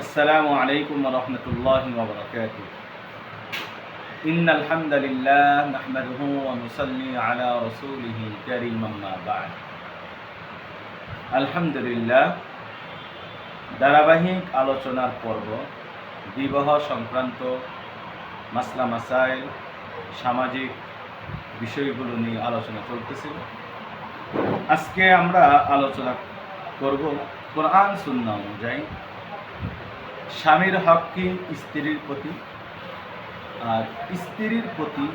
আসসালামু আলাইকুম ওয়া রাহমাতুল্লাহি ওয়া বারাকাতুহু। ইন্নাল হামদালিল্লাহ নাহমাদুহু ওয়া নুসাল্লি আলা রাসূলিহিল কারীম, আম্মা বা'দ। আলহামদুলিল্লাহ, ধারাবাহিক আলোচনার পর্ব বিবাহ সংক্রান্ত মাসলা মাসাইল, সামাজিক বিষয়গুলো নিয়ে আলোচনা চলতেছিল। আজকে আমরা আলোচনা করব কোরআন সুন্নাহ অনুযায়ী স্বামীর হক কি স্ত্রীর প্রতি, আর স্ত্রীর প্রতি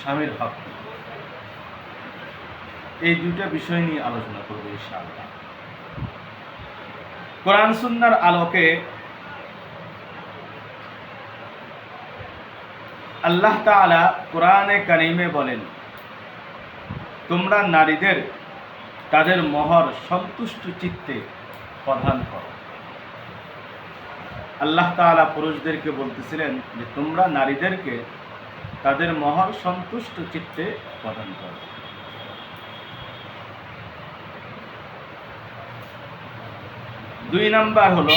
স্বামীর হক কি। এই দুইটা বিষয় নিয়ে আলোচনা করব ইনশাআল্লাহ। কোরআন সুন্নাহর আলোকে আল্লাহ তাআলা কোরআনে কারিমে বলেন, তোমরা নারীদের তাদের মোহর সন্তুষ্ট চিত্তে প্রদান করো। আল্লাহ তাআলা পুরুষদেরকে বলতেছিলেন যে তোমরা নারীদেরকে তাদের মোহর সন্তুষ্ট চিত্তে প্রদান করো। দুই নাম্বার হলো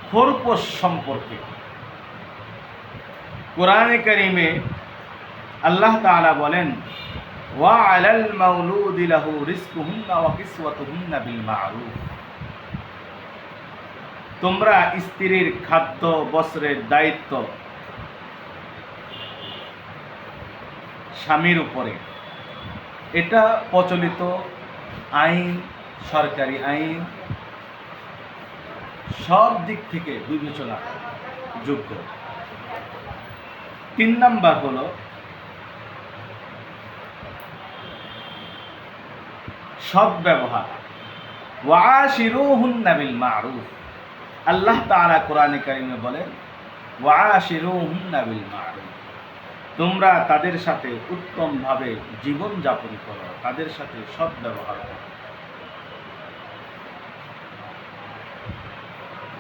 খোরপোশ সম্পর্কে। কোরআনে কারিমে আল্লাহ তাআলা বলেন, ওয়া আলাল মাউলুদি লাহু রিজকুহুন্না ওয়া কিসওয়াতুহুন্না বিল মা'রুফ। তোমরা স্ত্রীর খাদ্য বস্ত্রের দায়িত্ব স্বামীর উপরে। এটা প্রচলিত আইন, সরকারি আইন, সব দিক থেকে বিবেচনা যোগ্য। তিন নাম্বার হলো সৎ ব্যবহার। ওয়াশিরুহুন্না বিল মা'রুফ। আল্লাহ তাআলা কোরআনে কারিমে বলেন, ওয়াশিরুহুন্না বিল মা'রুফ। তোমরা তাদের সাথে উত্তমভাবে জীবন যাপন করো, তাদের সাথে সৎ ব্যবহার করো।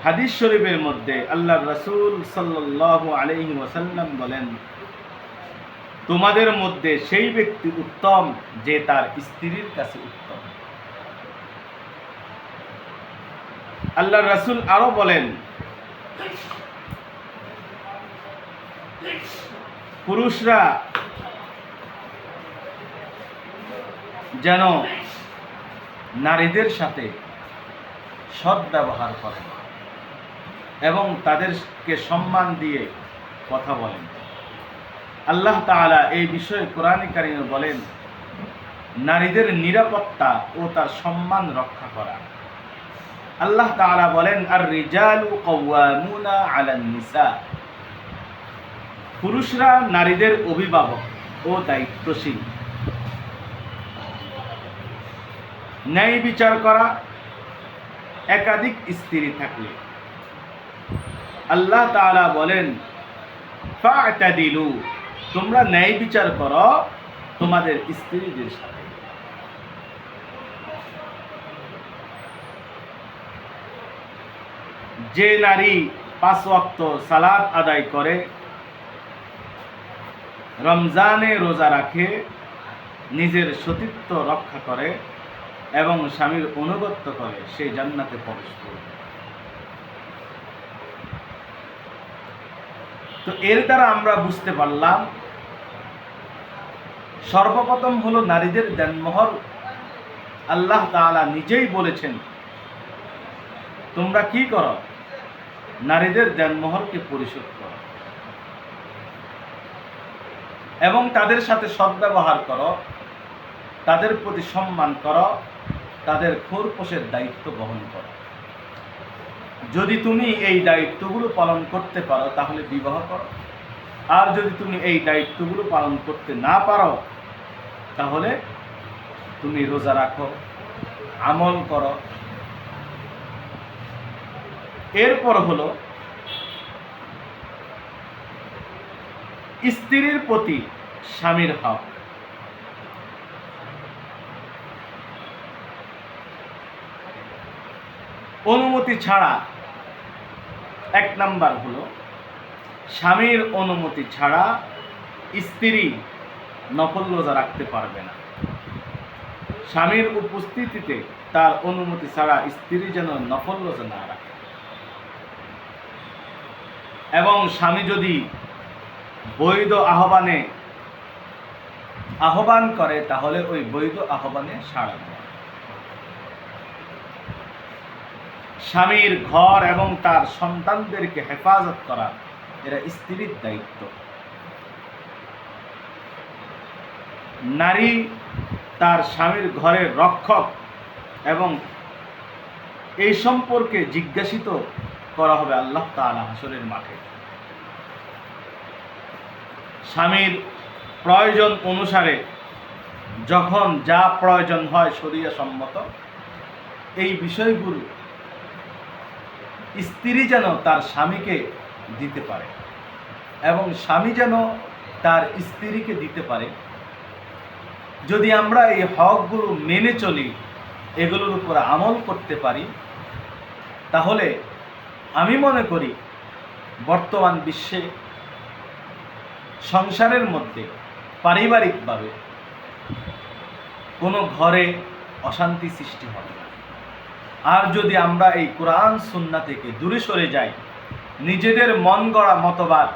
হাদিস শরীফের মধ্যে আল্লাহর রাসূল সাল্লাল্লাহু আলাইহি ওয়াসাল্লাম বলেন, তোমাদের মধ্যে সেই ব্যক্তি উত্তম যে তার স্ত্রীর কাছে উত্তম। আল্লাহর রাসূল আরো বলেন, পুরুষরা যেন নারীদের সাথে সৎ ব্যবহার করে এবং তাদেরকে সম্মান দিয়ে কথা বলেন। আল্লাহ তাআলা এই বিষয়ে কোরআনে কারিমে বলেন, নারীদের নিরাপত্তা ও তার সম্মান রক্ষা করা। আল্লাহ তাআলা বলেন, আর রিজালু কাওয়ামুনা আলান নিসা। পুরুষরা নারীদের অভিভাবক ও দায়িত্বশীল। ন্যায় বিচার করা একাধিক স্ত্রী থাকলে। আল্লাহ তাআলা বলেন, ফা'তাদিলু। তোমরা ন্যায় বিচার করো তোমাদের স্ত্রীদের সাথে। যে নারী 5 ওয়াক্ত সালাত আদায় করে, রমজানে রোজা রাখে, নিজের সতীত্ব রক্ষা করে এবং স্বামীর অনুগত্য করে, সে জান্নাতে প্রবেশ করবে। তো এর দ্বারা আমরা বুঝতে পারলাম, সর্বপ্রথম হলো নারীদের দেনমোহর। আল্লাহ তাআলা নিজেই বলেছেন, তোমরা কি করো? নারীদের দেনমোহরকে পরিশোধ করো এবং তাদের সাথে সদ্ব্যবহার করো, তাদের প্রতি সম্মান করো, তাদের খোরপোশের দায়িত্ব বহন করো। যদি তুমি এই দায়িত্বগুলো পালন করতে পারো তাহলে বিবাহ করো, আর যদি তুমি এই দায়িত্বগুলো পালন করতে না পারো তাহলে তুমি রোজা রাখো, আমল করো। এরপর হলো স্ত্রীর প্রতি স্বামীর হক। অনুমতি ছাড়া, 1 নাম্বার হলো স্বামীর অনুমতি ছাড়া স্ত্রী নফল রোজা রাখতে পারবে না। স্বামীর উপস্থিতিতে তার অনুমতি ছাড়া স্ত্রী যেন নফল রোজা না রাখে। এবং স্বামী যদি বৈধ আহ্বান করে তাহলে ওই বৈধ আহ্বানে সাড়া দেয়। স্বামীর ঘর এবং তার সন্তানদেরকে হেফাজত করা এরা স্ত্রীর দায়িত্ব। নারী তার স্বামীর ঘরের রক্ষক এবং এই সম্পর্কে জিজ্ঞাসিত করা হবে আল্লাহ তাআলা হাসরের মাঠে। স্বামীর প্রয়োজন অনুসারে যখন যা প্রয়োজন হয় শরীয়ত সম্মত, এই বিষয়গুলো স্ত্রী যেন তার স্বামীকে দিতে পারে এবং স্বামী যেন তার স্ত্রীকে দিতে পারে। যদি আমরা এই হকগুলো মেনে চলি, এগুলোর উপর আমল করতে পারি, তাহলে আমি মনে করি বর্তমান বিশ্বে সংসারের মধ্যে পারিবারিকভাবে কোনো ঘরে অশান্তি সৃষ্টি হবে না। আর যদি আমরা এই কোরআন সুন্নাহ থেকে দূরে সরে যাই, নিজেদের মন গড়া মতবাদ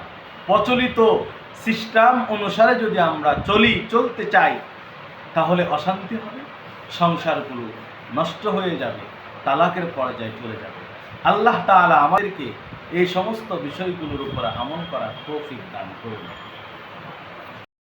প্রচলিত সিস্টেম অনুসারে যদি আমরা চলতে চাই, তাহলে অশান্তি হবে, সংসারগুলো নষ্ট হয়ে যাবে, তালাকের পর্যায়ে চলে যাবে। আল্লাহ তাআলা আমাদেরকে এই সমস্ত বিষয়গুলোর উপর আমল করার তৌফিক দান করুন।